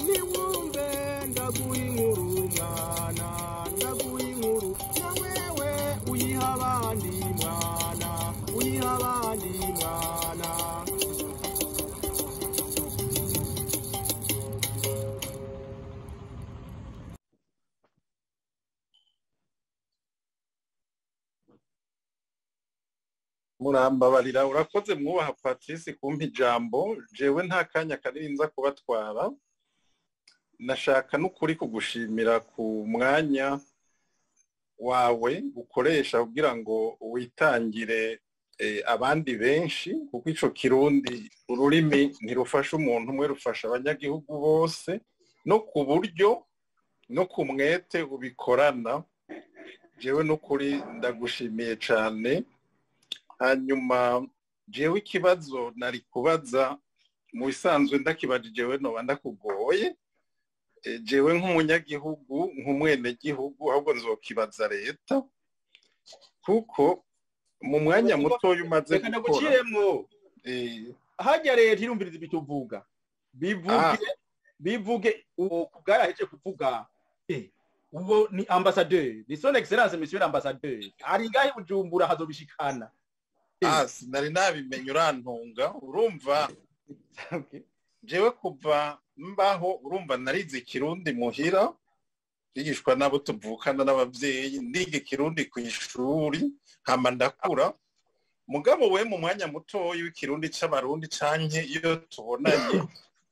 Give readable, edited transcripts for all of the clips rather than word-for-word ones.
niwumve ndaguha inkuru mwana ndaguha inkuru na wewe uyiha abandi mwana uyiha abandi mwana. Murambabarira urakoze mwubaha Patrice kumpa ijambo jewe nta kanya kanini nza kubatwara nashaka n'ukuri kugushimira ku mwanya wawe ukoresha kugira ngo witangire abandi benshi kuko ico kirundi ururimi ntirufasha umuntu umwe rufasha abanyagihugu bose no ku buryo no ku mwete ubikorana jewe n'ukuri ndagushimiye cane. Hanyuma jewe ikibazo nari kubaza mu bisanzwe ndakibajije noba ndakugoye jewe nk'umunyagihugu nk'umwenegihugu ahubwo nzokibaza leta kuko mu mwanya muto umaze gukora hajya leta irumviriza ibituvuga bivuge ubwaraheje kuvuga ubu ni ambassadeur ni son excellence monsieur l'ambassadeur ari ngahe Bujumbura hazobishikana. Sinari nabimenye urantunga urumva jewe kuva mbaho urumva narize Kirundi muhira bigishwa nabo tuvukana n'abavyeyi ndige Kirundi ku ishuri hama ndakura mugabo we mu mwanya muto w'ikirundi c'abarundi canke iyo tubonanye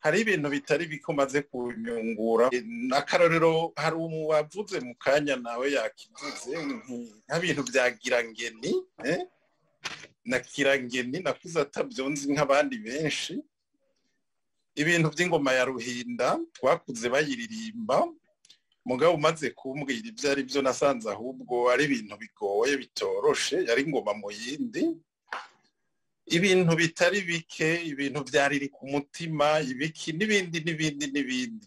hari ibintu bitari bikomaze kunyungura n'akarorero hari umuwavuze mu kanya nawe yakivuze nk'ibintu byagira ngeni na kirangeni nakuze atabyonzi nk'abandi benshi ibintu by'ingoma ya Ruhinda twakuze bayiririmba mugabo umaze kumbwira ibyo ari byo nasanze ahubwo ari ibintu bigoye bitoroshe yari ingoma mu yindi ibintu bitari bike ibintu byariri ku mutima ibiki n'ibindi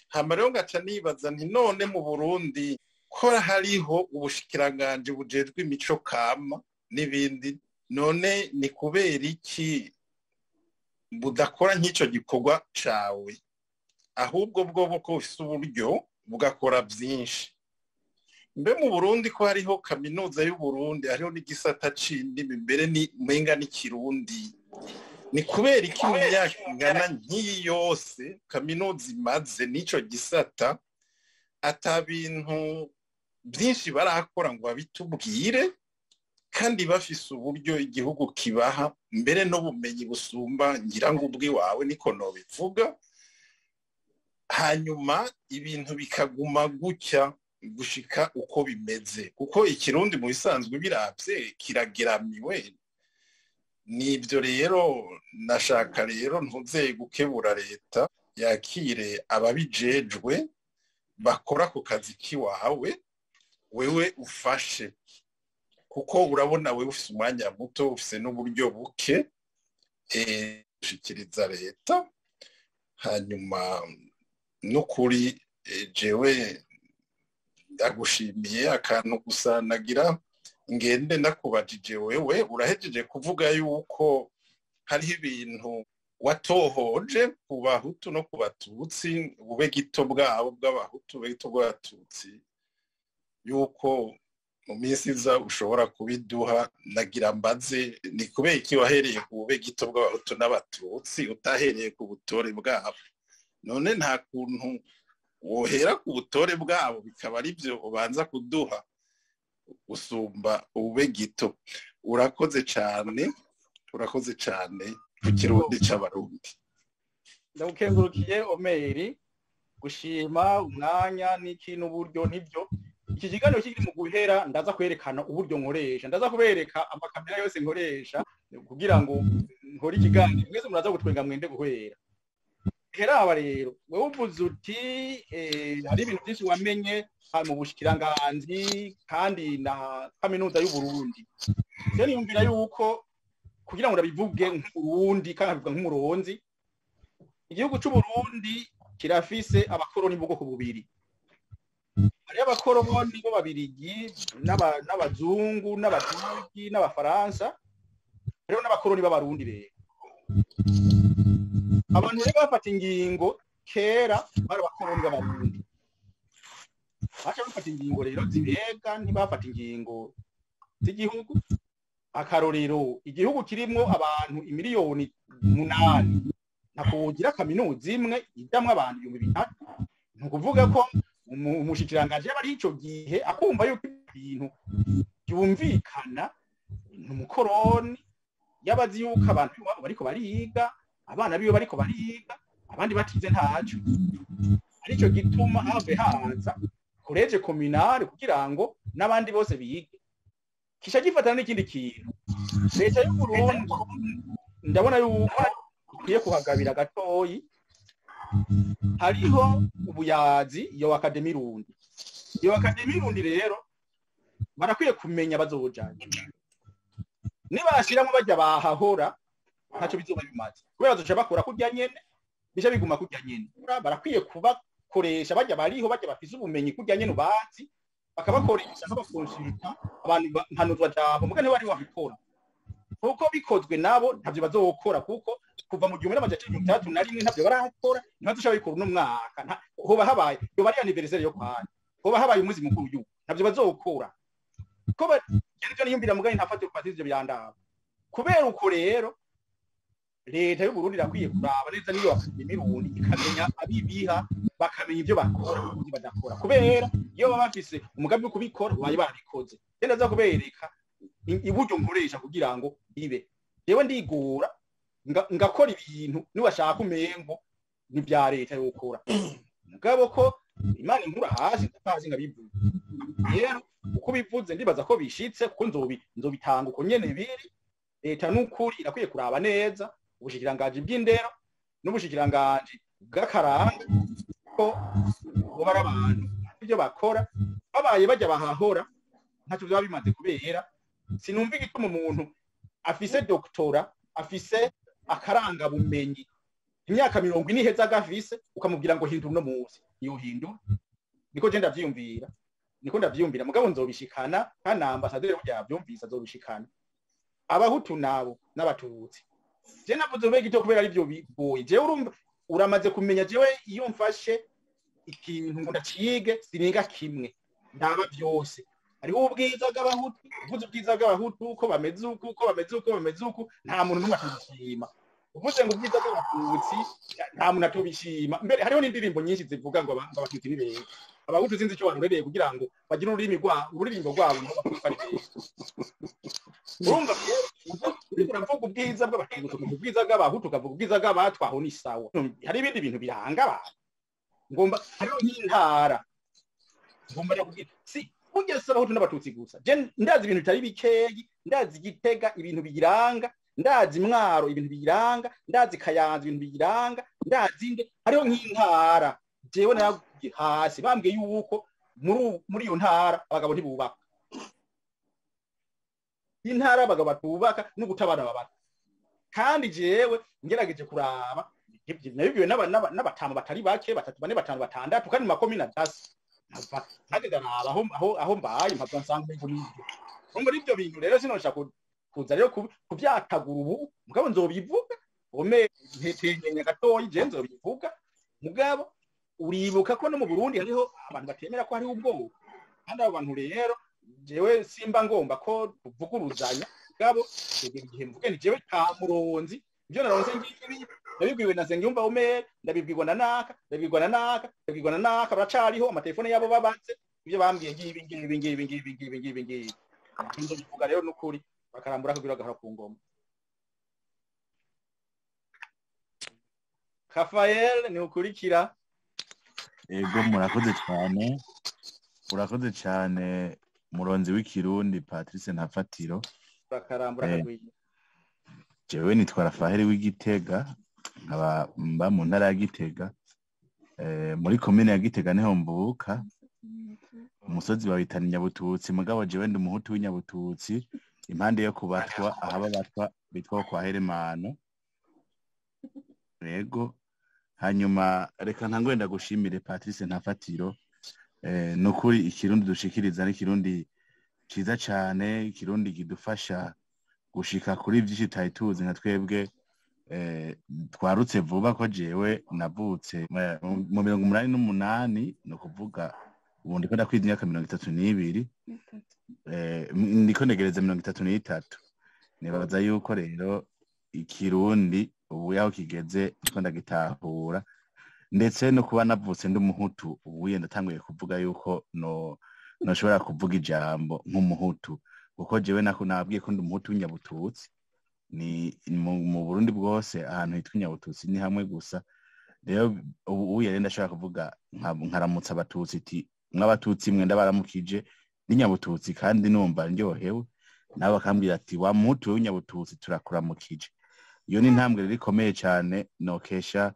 hama rero ngaca nibaza nti none mu Burundi ko hariho ubushikiranganje bujejwe imico kama n'ibindi none ni kubera iki budakora nk'icyo gikorwa cawe ahubwo bwo bufise uburyo bugakora byinshi mbe mu Burundi ko hariho kaminuza y'u Burundi hariho n'igisata c'indimi mbere ni menga n'ikirundi ni kubera iki mu myaka ingana nk'iyi yose kaminuza imaze n'ico gisata ata bintu byinshi barakora ngo babitubwire kandi bafise uburyo igihugu kibaha mbere n'ubumenyi busumba ngira ngo ubwi wawe niko no bivuga hanyuma ibintu bikaguma gutya gushika uko bimeze kuko ikirundi mu bisanzwe biravye kirageramiwe nibyo rero nashaka rero ntuzeye gukebura leta yakire ababijejwe bakora ku kazi kiwawe wewe ufashe kuko urabona wewe ufise umwanya muto ufise n'uburyo buke shikiriza leta hanyuma no kuri jewe ndagushimiye akantu gusa nagira ngende ndakubajije wewe urahejeje kuvuga yuko hariho ibintu watohoje ku Bahutu no ku Batutsi bube gito bwabo bw'Abahutu bube gito bw'Abatutsi yuko mu minsi iza ushobora kubiduha nagira mbaze ni kubera iki wahereye ku bube gito bw'Abahutu n'Abatutsi utahereye ku butore bwabo none nta kuntu wohera ku butore bwabo bikaba ari byo ubanza kuduha usumba ubube gito urakoze cyane ku kirundi c'abarundi. Ndagukengurukiye Omeri gushima umwanya n'ikintu uburyo nibyo iki kiganiro kiri mu guhera ndaza kwerekana uburyo nkoresha ndaza kubereka amakamera yose nkoresha kugira ngo nkore ikiganiro mwese muraza gutwenga mwende guhera heraba rero wewe uvuze uti hari ibintu byinshi wamenye mu bushikiranganzi kandi na kaminuza y'u Burundi rero niyumvira yuko kugira ngo ndabivuge nk'Urundi kandi avuga nk'umuronzi igihugu cy'u Burundi kirafise abakoroni bwoko bubiri hari abakoroni bo babirigi n'abazungu n'abatugi n'abafaransa rero n'abakoroni b'abarundi rero abantu rero bafata ingingo kera bari abakoroni b'abarundi baca bafata ingingo rero zibega ntibafata ingingo z'igihugu akarorero igihugu kirimwo abantu imiliyoni 8 nakugira kaminuza imwe idamwe abantu 300 ntukuvuga ko umushikiranganje yabari ico gihe akumva yuko ibintu byumvikana n'umukoroni yabazi yuko abantu bariko bariga abana biyo bariko bariga abandi batize ntaco arico gituma have haza college communale kugira ngo nabandi bose bige kisha gifatana n'ikindi kintu leta y'u Burundi ndabona yuko ikiye kuhagabira gatoyi hariho ubuyazi iyo akademi rundi rero barakwiye kumenya bazojanye nibashiramo bajya bahahora ntaco bizoba bimaze kubera bazoca bakora kurya nyene bisha biguma kurya nyene barakwiye kubakoresha bajya bariho bajya bafise ubumenyi kurya nyene ubazi bakabakoresha n'abakonsulta abantu mpanuzwa jabo muga ntibari wabikora kuko bikozwe nabo ntavyo bazokora kuko kuva mu 1931 ntavyo barakora ntibazosha bikora no mwaka hoba habaye yo bari anniversaire yo kwani hoba habaye umuzi mukuru y'u ntavyo bazokora ko cyane niyumvira mugani ntafate upatije ibyo byandaba kubera uko rero leta y'u Burundi irakwiye kuraba neza niyo akademi rundi ikamenya abibiha bakamenya ibyo bakora n'ibyo badakora kubera iyo baba bafise umugambi wo kubikora baye barabikoze cyane za kubereka iburyo nkoresha kugira ngo bibe yewe ndigura ngakora ibintu niwashaka umengo ni bya leta yo gukora mugabo ko imana inkura hasi ndapazi ngabivuga rero uko bivuze ndibaza ko bishitse kuko nzobitanga uko nyene biri leta n'ukuri irakwiye kuraba neza ubushikiranganje bw'indero n'ubushikiranganje bw'akaranga ko bobara abantu ibyo bakora babaye bajya bahahora ntacyo byaba bimaze kubera sinumva igituma umuntu afise doktora afise akaranga bumenyi imyaka 40 iheza gafise ukamubwira ngo hindura no munsi iyo hindura niko je ndavyumvira mugabo nzobishikana kana ambasaderi byavyumvisa azobishikana abahutu nabo n'abatutsi je navuze bege cyo kubera ari byo bigoye je urumva uramaze kumenya jewe iyo mfashe ikintu ngo ndacige sininga kimwe ndaba byose hariho ubwiza bw'abahutu uvuze ubwiza bw'abahutu uko bameze uko nta muntu n'umwe atubishima uvuze ngo ubwiza bw'abatutsi nta muntu atubishima mbere hariho n'indirimbo nyinshi zivuga ngo abatutsi ni beza abahutu sinzi icyo barurereye kugira ngo bagire ururirimbo rwabo ngo bakufare urumva uravuga ubwiza bw'abatutsi ubwiza bw'abahutu ukavuga ubwiza bw'abatwaho ni sawa hari ibindi bintu biranga abantu ngomba hariho n'intara ngomba kugira si burya abahutu n'abatutsi gusa je ndazi ibintu bitari bikeyi ndazi Gitega ibintu biyiranga ndazi Mwaro ibintu biyiranga ndazi Kayanza ibintu biyiranga ndazi inde hariho nk'intara jewe naguye hasi bambwiye yuko muri iyo ntara abagabo ntibubaka intara abagabo batubaka no gutabara babaka kandi jewe ngerageje kuraba nabibwiwe n'abatama batari bake 3 4 5 6 kandi makomina dasi nagenda naba aho mbaye mpava nsanga ibyo muri ibyo bintu rero sinoshaka kuza rero kubyatagura ubu mugabo nzobivuga ome ntetenye gatoyi je nzobivuga mugabo uribuka ko no mu Burundi hariho abantu batemera ko hariho ubwoko kandi abo bantu rero jewe simba ngomba ko tuvuguruzanya mugabo igihe mvuge ni jewe ka muronzi ibyo naronse ngibi nabibwiwe na Nsengiyumva Omer ndabibwirwa na naka baracariho amatelefone yabo babatse ibyo bambwiye ngibi nzo bivuga rero n'ukuri bakarambura kugira gahara ku ngoma Rafael ni ukurikira ego murakoze cyane muronzi w'ikirundi Patrice Ntafatiro bakarambura kagwiye jewe nitwa Rafael w'Igitega nkaba mba mu ntara ya Gitega muri commune ya Gitega niho mvuka umusozi bawitana Nyabututsi mugabo jewe ndi umuhutu w'inyabututsi impande yo kubatwa ahaba batwa bitwa kwa Heremano yego hanyuma reka ntangwenda gushimire Patrice Ntafatiro nukuri ikirundi dushikiriza ari ikirundi ciza cyane ikirundi kidufasha gushika kuri byinshi tayituzi nka twebwe twarutse vuba ko jewe navutse mu 1988 no kuvuga ubu ndiko ndakwiza imyaka 32 ndiko negereza 33 nibaza yuko rero ikirundi ubu yaho kigeze ndiko ndagitahura ndetse no kuba navutse ndi umuhutu ubu yenda tanguye kuvuga yuko noshobora kuvuga ijambo nk'umuhutu kuko jewe nabwiye ko ndi umuhutu w'inyabututsi ni mu Burundi bwose ahantu hitwa inyabututsi ni hamwe gusa rero ubu yari ndashaka kuvuga nkaramutsa abatutsi iti mw'abatutsi mwe ndabaramukije n'inyabututsi kandi numva ndyohewe nabo bakambwira ati wa muhutu w'inyabututsi turakuramukije iyo ni intambwe rero ikomeye cyane nokesha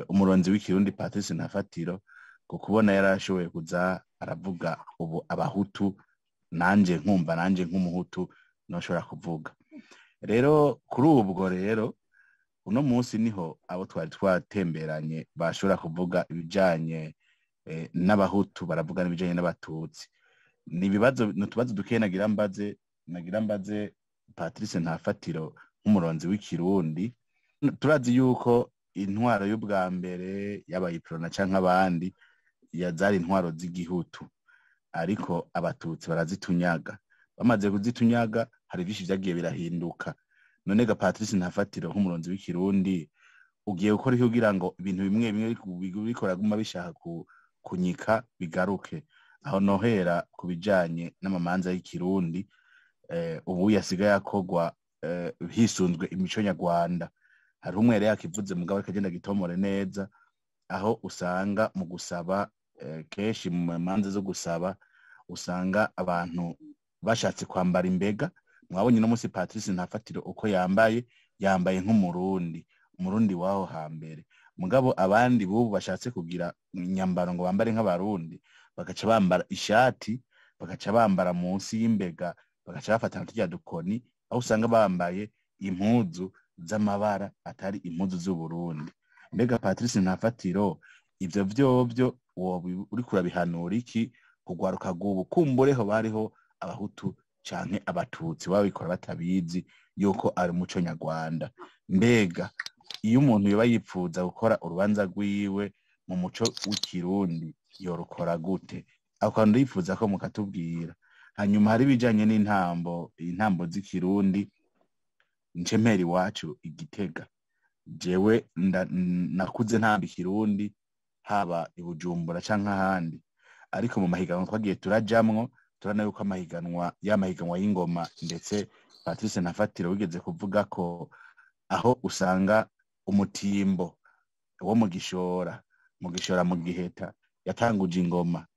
umuronzi w'ikirundi Patrice Ntafatiro ko kubona yarashoboye kuza aravuga ubu abahutu nanje nkumva nanje nk'umuhutu noshobora kuvuga rero kuri ubwo rero uno munsi niho abo twari twatemberanye bashobora kuvuga ibijanye n'abahutu baravuga n'ibijanye n'abatutsi n'utubazo duke nagira mbaze Patrice Ntafatiro nk'umuronzi w'ikirundi turazi yuko intwaro y'ubwa mbere y'abayiprona canke abandi yazari intwaro z'igihutu ariko abatutsi barazitunyaga bamaze kuzitunyaga hari byinshi byagiye birahinduka none ga Patrice Ntafatiro nk'umuronzi w'ikirundi ugiye gukora iki kugira ngo ibintu bimwe bimwe bikora guma bishaka kunyika bigaruke aho nohera kubijanye n'amamanza y'ikirundi ubu yasigaye akogwa hisunzwe imico nyarwanda hari umwe rero yakivuze mugabo akagenda gitomore neza aho usanga mu gusaba keshi mu manza zo gusaba usanga abantu bashatse kwambara imbega mwabonye no musi Patrice Ntafatiro uko yambaye nk'umurundi waho hambere mugabo abandi bubu bashatse kugira inyambaro ngo bambare nk'abarundi bagaca bambara ishati bagaca bambara munsi y'imbega bagaca bafatana tujya dukoni aho usanga bambaye impuzu z'amabara atari impuzu z'Uburundi mbega Patrice Ntafatiro ivyo vyovyo uri kurabihanura iki kugwaruka gubu kumbureho bariho abahutu canke abatutsi babikora batabizi yuko ari umuco nyarwanda mbega iyo umuntu yoba yipfuza gukora urubanza rwiwe mu muco w'ikirundi yorukora gute akandi yifuza ko mukatubwira hanyuma hari bijanye n'intambo z'ikirundi mperi wacu Igitega jewe nakuze ntamba ikirundi haba ibujumbura canke ahandi ariko mu mahiganwa twagiye turajamwo turana yuko amahiganwa y'ingoma ndetse Patrice Ntafatiro wigeze kuvuga ko aho usanga umutimbo wo mu Gishora mu Giheta yatanguje ingoma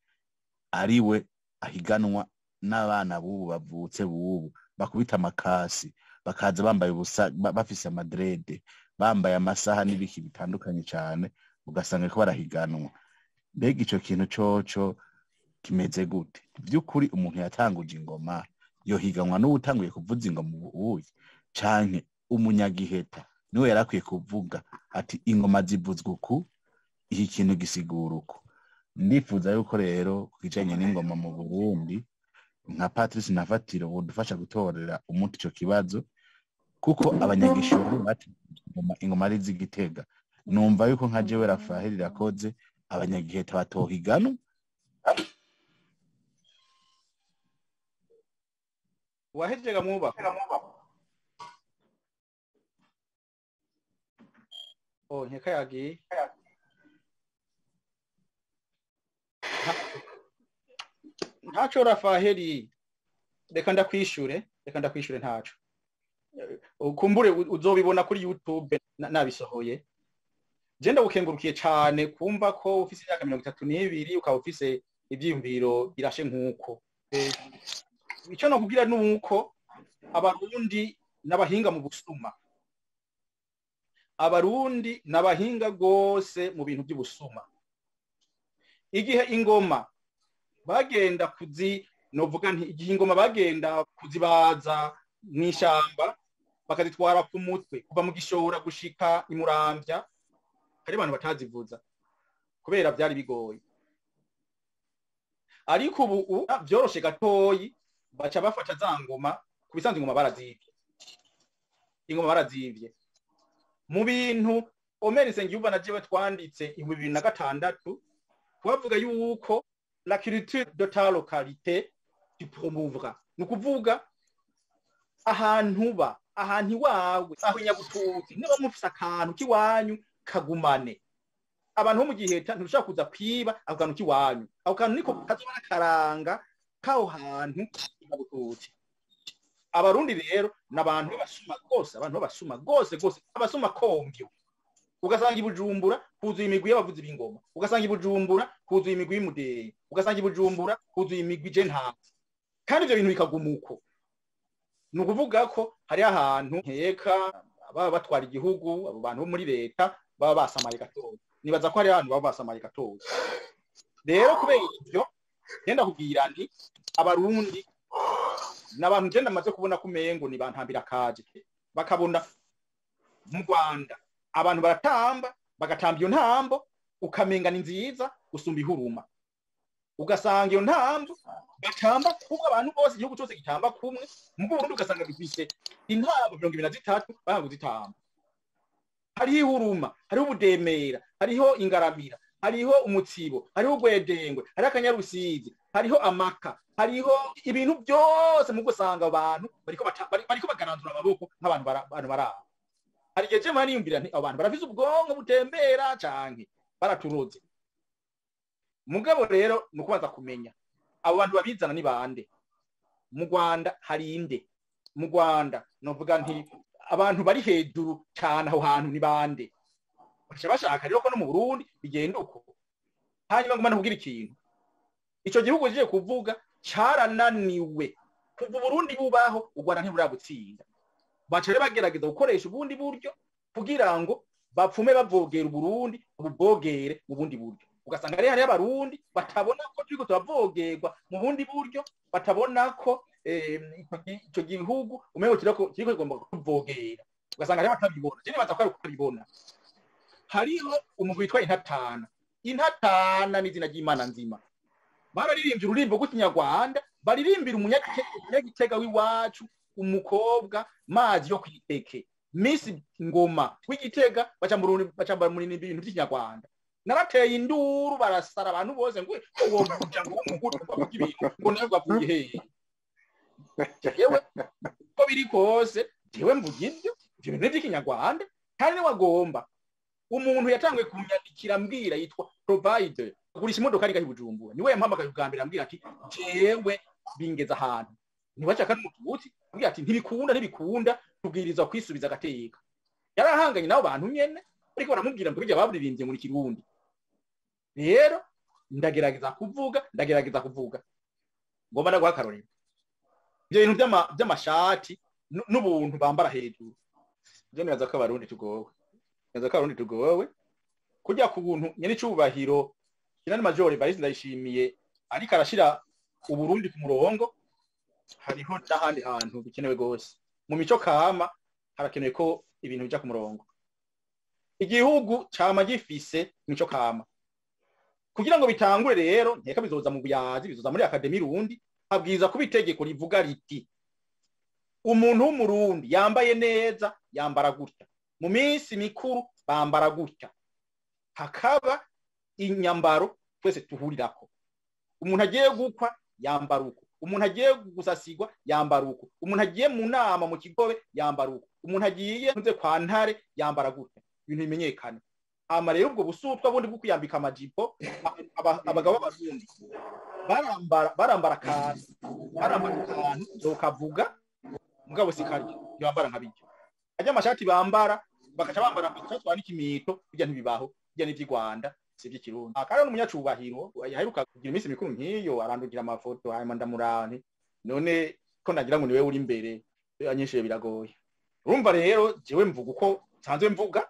ariwe ahiganwa n'abana bubu bavutse bubu bakubita amakasi bakaza bambaye ubusa bafise amadrede bambaye amasaha n'ibiki bitandukanye cyane ugasanga ko barahiganwa mbega ico kintu coco kimeze gute by'ukuri umuntu yatanguje ingoma yohiganwa n'ubutanguye kuvuza ingoma ubuye canke umunyagiheta niwe yarakwiye kuvuga ati ingoma zivuzwa uku iki kintu gisigura uko ndifuza yuko rero kwijanye n'ingoma mu Burundi nka Patrice Ntafatiro budufasha gutorera umuti ico kibazo kuko abanyagishoro bati ingoma ari z'Igitega numva yuko nka jewe Rafael Irakoze abanyagiheta batohigano wahejega muba nkeka yagiye ntaco Rafaheli reka ndakwishure ntaco ukumbure uzobibona kuri YouTube nabisohoye je ndagukengurukiye cyane kumva ko ufise imyaka 32 ukaba ufise ivyiyumviro birashe nkuko ico no kugira nuko abarundi nabahinga mu busuma abarundi nabahinga gose mu bintu by'ubusuma igihe ingoma bagenda novuga nti igihe ingoma bagenda kuzibaza mw'ishamba bakazitwara ku mutwe kuva mu Gishora gushika imuramvya hari abantu batazivuza kubera byari bigoye ariko ubu byoroshe gatoyi baca bafata za ngoma kubisanzwe ingoma barazivye mu bintu Omer Nsengiyumva na jewe twanditse 2006 twavuga yuko la culture de ta localité tu promouvra nukuvuga ahantu iwawe aho Nyabututi niba mufise akantu kiwanyu kagumane abantu bo mu Giheta ntushaka kuza kwiba ako kantu kiwanyu ako kantu niko kazoba karanga kaho hantu Nyabututi. Abarundi rero nabantu babasuma gose abasuma komvyo ugasanga ibujumbura kuzuye imigwi y'abavuzi b'ingoma ugasanga ibujumbura kuzuye imigwi y'umudeyi ugasanga ibujumbura kuzuye imigwi je nta kandi ivyo bintu bikagumuko nukuvuga ko hari ahantu nkeka baba batwara igihugu abo bantu bo muri leta baba basamaye gatoya nibaza ko hari ahantu baba basamaye gatoya rero kubera ivyo genda kubwira nti abarundi n'abantu genda maze kubona kumengo ni bantambira kaje bakabona mu Rwanda abantu baratamba bagatamba iyo ntambo ukamenga ni nziza gusumba ihuruma ugasanga iyo ntambo batamba kuko abantu bose igihugu cyose gitamba kumwe mu Burundi ugasanga bifise intambo 23 bahaguze itamba hariho ihuruma hariho ubudemera hariho ingaramira hariho umutsibo hariho ugwedengwe hariho akanyarusizi hariho amaka hariho ibintu byose mu gusanga abantu bariko bagaranzura amaboko nk'abantu baraba hari igihe cyo maniyumvira nti abantu barafise ubwonko butembera canke baraturoze mugabo rero nukubanza kumenya abo bantu babizana ni bande mu Rwanda hari inde mu Rwanda novuga nti abantu bari hejuru cyane aho hantu ni bande bashaka rero ko no mu Burundi bigenda uko hanyuma ngomba kugira ikintu ico gihugu kije kuvuga cyarananiwe kuva Burundi bubaho u Rwanda ntiburabutsinda bacere bagerageza gukoresha ubundi buryo kugira ngo bapfume bavogera Burundi ububogere mu bundi buryo ugasanga ari hari abarundi batabona ko turiko turavogerwa mu bundi buryo batabona ko ico gihugu umengo kiriko igomba kuvogera ugasanga ari batabibona je nibaza ko ari kubibona hariho umugwi witwa intatana n'izina ry'Imana nzima bararirimbye ururimbo rw'ikinyarwanda baririmbira umunyagitega w'iwacu umukobwa mazi yo kwiteke Miss Ngoma w'Igitega bacambara muri ibintu by'ikinyarwanda narateye induru barasara abantu bose ngo uwo kuja ngo umugudu bavuga ibintu ngo nabwo bavuye hehe yewe ko biri kose jewe mvuga ibyo bintu by'ikinyarwanda kandi wagomba umuntu yatanguye kunyandikira mbwira yitwa provider kugurisha imodoka ari Bujumbura niwe yampamagaye ubwambere ambwira ati jewe bingeza ahantu niwashaka n'umutubuti ambwira ati ntibikunda tubwiriza kwisubiza agateka yarahanganye nabo bantu nyene ariko baramubwira ngo bijya baburirimbye muri Kirundi rero ndagerageza kuvuga ngomba ndagwa karorero ibyo bintu by'amashati n'ubuntu bambara hejuru je nibaza ko abarundi tugowe kujya ku buntu nyene cyubahiro kinani major Evariste Ndayishimiye ariko arashira uburundi ku murongo hariho n'ahandi hantu bikenewe gose mu mico kama harakenewe ko ibintu bija ku murongo igihugu cama gifise mico kama kugira ngo bitangure rero nteka bizoza mu buyazi bizoza muri Academy Rundi habwiza kuba itegeko rivuga riti umuntu w'umurundi yambaye neza yambara gutya mu minsi mikuru bambara gutya hakaba inyambaro twese tuhurirako umuntu agiye gukwa yambara uko umuntu agiye gusasigwa yambara uko umuntu agiye mu nama mu kigobe yambara uko umuntu agiye nze kwa ntare yambara gutya ibintu bimenyekana ama rero ubwo busutwa bundi bwo kuyambika amajipo abagabo b'abarundi barambara kantu zokavuga mugabo sikaryo yambara nkabijyo ajya amashati bambara bakaca bambara bakatwa n'ikimito bijya ntibibaho bijya n'ivyi Rwanda sivyo Kirundi akara n'umunyacubahiro yaheruka kugira iminsi mikuru nkiyo arandugira amafoto hanyuma ndamurane none ko nagira ngo niwe uri imbere anyeshe biragoye urumva rero jewe mvuga uko sanzwe mvuga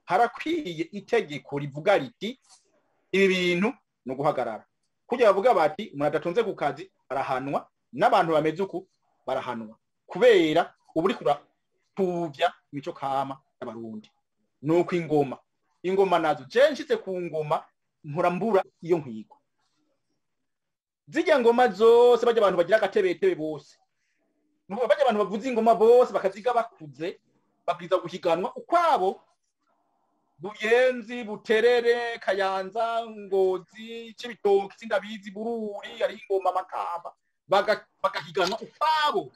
harakwiye itegeko rivuga riti ibi bintu no guhagarara kujya bavuga bati umuntu adatunze ku kazi barahanwa n'abantu bameze uku barahanwa kubera uburi kuratuvya imico kama y'abarundi nuko ingoma nazo je nshitse ku ngoma mpurambura iyo nkwigo zijya ngoma zose bajya abantu bagira agatebetebe bose nuko bajya abantu bavuza ingoma bose bakaziga bakuze babwiza guhiganwa ukwabo. Buyenzi, Buterere, Kayanza, Ngozi, Cibitoke, Sindabizi, Bururi, ari ingoma Makamba bagahiganwa ukwabo.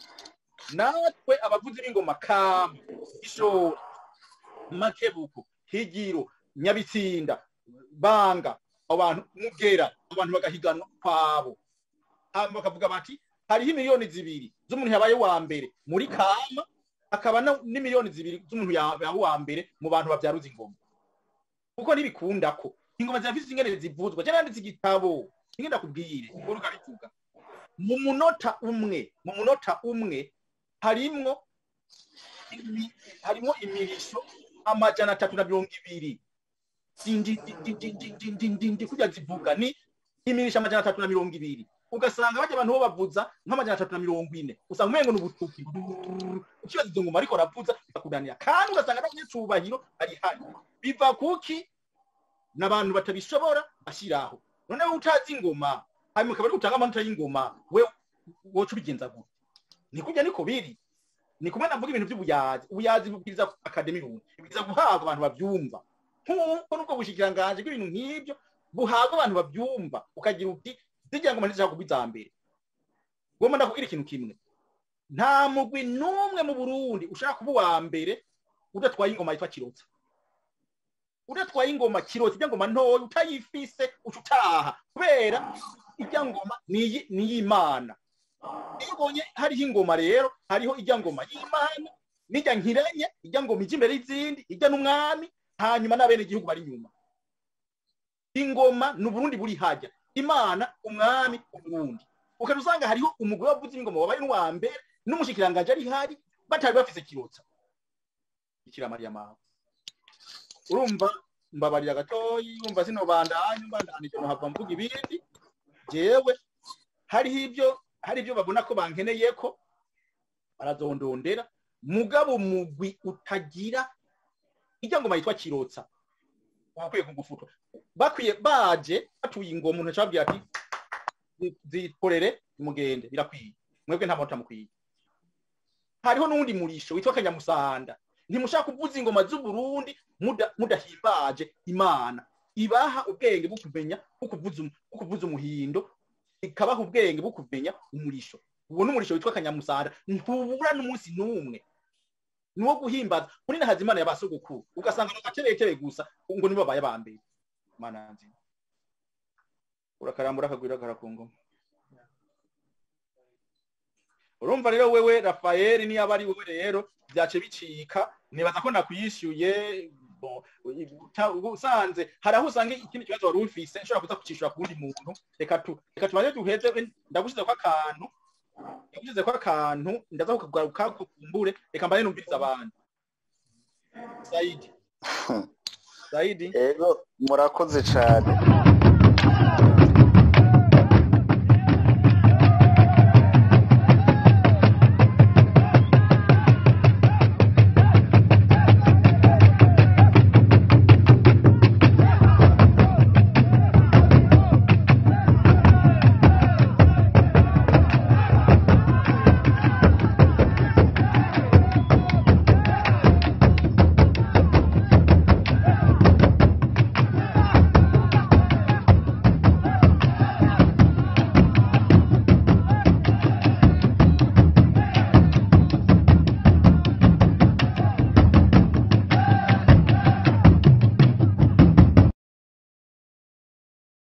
Natwe abavuzi b'ingoma Kamba, Ishora, Makebuko, Higiro, Nyabitsinda, Banga, abantu Mugera, abantu bagahiganwa ukwabo. Hama bakavuga bati hariho miliyoni 2 z'umuntu yabaye wa mbere muri Kama, akaba ni miliyoni 2 z'umuntu yabaye wa mbere mu bantu bavyaruza ingoma. Kuko nibikunda ko ingoma zafise ingene zivuzwa. Je nanditse igitabo ingenda kubwire ngo rukabivuga mu munota umwe harimwo imirisho 320 ndi kujya zivuga ni imirisho 320. Ugasanga baje abantu bo bavuza nka 340 usanga umengo n'ubutuki ukibaza izo ngoma ariko ravuza bakudanira kandi ugasanga n'abanyacubahiro ari hano biva kuki n'abantu batabishobora ashiraho. None utazi ingoma hanyuma kabari utanga amanota y'ingoma we wocu bigenza gute? Ni kujya niko biri, ni kumwe navuga ibintu by'ubuyazi bubwiriza academy runtu biza guhabwa abantu bavyumva nkuko nubwo bushikiranganje bw'ibintu nk'ibyo buhabwa abantu bavyumva ukagira uti zijya ngoma nziza kubiza mbere. Goma ndakubwira ikintu kimwe, nta mugwi numwe mu Burundi ushaka kuba wa mbere udatwaye ingoma yitwa Kirotsa. Udatwaye ingoma Kirotsa ijya ngoma ntoyo utayifise ucutaha kubera ijya ngoma ni y'Imana. Iyo ubonye hariho ingoma rero hariho ijya ngoma y'Imana nijya nkiranye ijya ngoma ije imbere y'izindi ijya n'umwami hanyuma n'abene igihugu bari nyuma. Ingoma n'Uburundi buri hajya Imana umwami Uburundi. Ukadusanga hariho umugwi wavuze ingoma wabaye n'uwa mbere n'umushikiranganje ari hari batari bafise Kirotsa. Bikira Mariya mawe. Urumva mbabarira gatoyi umva sino bandanije no hava mvuga ibindi jewe hari ibyo babona ko bankeneye ko barazondondera mugabo mugwi utagira ijya ngoma yitwa Kirotsa bakwiye kugufuta bakwiye baje batuye ingoma umuntu acabwira ati zikorere mugende birakwiye mwebwe nta mota mukwiye. Hariho n'undi murisho witwa Kanyamusanda ntimushaka kuvuza ingoma z'u Burundi mudahimbaje Imana ibaha ubwenge bukuvenya ukuvuza umuhindo ikabaha ubwenge bukuvenya umurisho. Uwo n'umurisho witwa Kanyamusanda ntubura n'umunsi n'umwe nuwo guhimbaza kuri na Hazimana yabasogokuru ugasanga n'agacerekere gusa ngo nibo baye bambere Mana nzi urakarambura akagwira karakongoma. Urumva rero wewe Rafael ni abari wewe rero byace bicika nibaza ko nakuyishyuye usanze haraho usanga ikindi kibazo wari ufise nshobora kuza kucishura ku wundi muntu. Reka tubaze duheze ndagushize kwa akantu ndaza kugaruka kukumbure reka mbane numviriza abantu. Saidi Ego murakoze cyane.